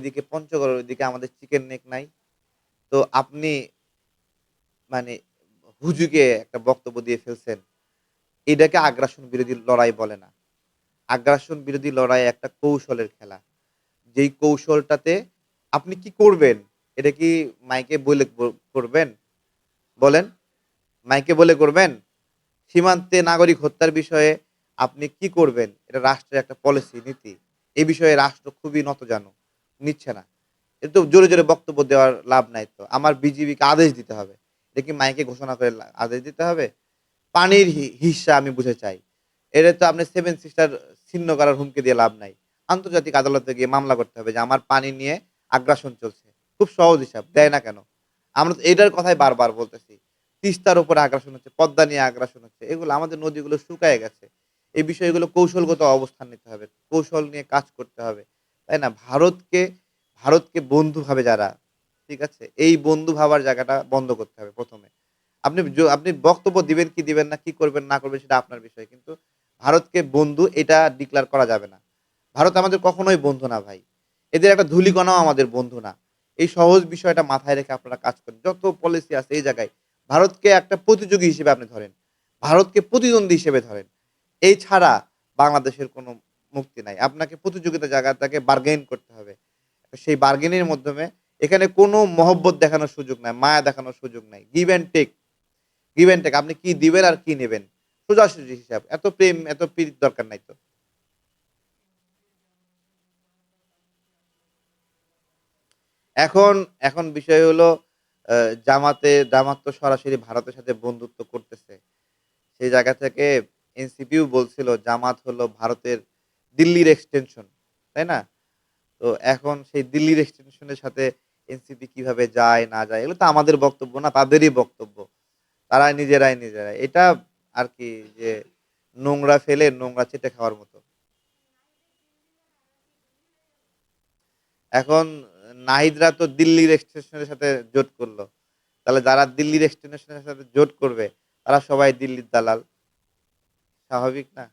এদিকে পঞ্চগড়ের ওইদিকে আমাদের চিকেন নেক নাই। তো আপনি মানে হুজুগে একটা বক্তব্য দিয়ে ফেলছেন। এটাকে আগ্রাসন বিরোধী লড়াই বলে না। আগ্রাসন বিরোধী লড়াই একটা কৌশলের খেলা। যেই কৌশলটাতে আপনি কি করবেন? এটা কি মাইকে বলে করবেন? বলেন। মাইকে বলে করবেন? সীমান্তে নাগরিক হত্যার বিষয়ে আপনি কি করবেন? এটা রাষ্ট্রের একটা পলিসি, নীতি। এ বিষয়ে রাষ্ট্র খুবই নতজানু। নিচ্ছে না। এ তো জোরে বক্তব্য দেওয়ার লাভ নাই তো। আমার বিজিবিকে আদেশ দিতে হবে। এটা কি মাইকে ঘোষণা করে আদেশ দিতে হবে? পানির হিস্যা আমি বুঝে চাই। এটা তো আপনি সেভেন সিস্টার ছিন্ন করার হুমকি দিয়ে লাভ নাই। আন্তর্জাতিক আদালতে গিয়ে মামলা করতে হবে যে আমার পানি নিয়ে আগ্রাসন চলছে। খুব সহজ হিসাব। দেয় না কেন? আমরা তো এটার কথাই বারবার বলতেছি। তিস্তার উপরে আগ্রাসন হচ্ছে, পদ্মা নিয়ে আগ্রাসন হচ্ছে। এগুলো আমাদের নদীগুলো শুকায়ে গেছে। এই বিষয়গুলো কৌশলগত অবস্থান নিতে হবে। কৌশল নিয়ে কাজ করতে হবে। তাই না? ভারতকে বন্ধু ভাবে যারা, ঠিক আছে? এই বন্ধু ভাবার জায়গাটা বন্ধ করতে হবে ১ম এ। আপনি বক্তব্য দিবেন কি দিবেন না, কি করবেন না করবেন সেটা আপনার বিষয়। কিন্তু ভারতকে বন্ধু এটা ডিক্লার করা যাবে না। ভারত আমাদের কখনোই বন্ধু না ভাই। এদের একটা ধূলিকণাও আমাদের বন্ধু না। এই সহজ বিষয়টা মাথায় রেখে আপনারা কাজ করেন। যত পলিসি আছে এই জায়গায় ভারতকে একটা প্রতিযোগী হিসেবে আপনি ধরেন। ভারতকে প্রতিদ্বন্দ্বী হিসেবে ধরেন। এই ছাড়া বাংলাদেশের কোনো মুক্তি নাই। আপনাকে প্রতিযোগিতার জায়গাটাকে বার্গেইন করতে হবে। সেই বার্গেইনের মাধ্যমে এখানে কোনো মহব্বত দেখানোর সুযোগ নাই, মায়া দেখানোর সুযোগ নাই। গিভ অ্যান্ড টেক আপনি কি দিবেন আর কি নিবেন। সোজাসুজি হিসাব। এত প্রেম, এত প্রীতির দরকার নাই তো। এখন এখন বিষয় হলো আ জামাত তো সরাসরি ভারতের সাথে বন্ধুত্ব করতেছে। সেই জায়গা থেকে এনসিপিও বলছিল জামাত হলো ভারতের দিল্লির এক্সটেনশন। তাই না? তো এখন সেই দিল্লির এক্সটেনশন এর সাথে এনসিপি কিভাবে যায় না যায় এগুলো তো আমাদের বক্তব্য না তাদেরই বক্তব্য। তারা নিজেরাই। এটা আরকি যে নোংরা ফেলে নোংরা চেটে খাওয়ার মতো। এখন নাহিদরা তো দিল্লির এক্সটেনশন এর সাথে জোট করল। তাহলে যারা দিল্লির এক্সটেনশন এর সাথে জোট করবে তারা সবাই দিল্লির দালাল। স্বাভাবিক না?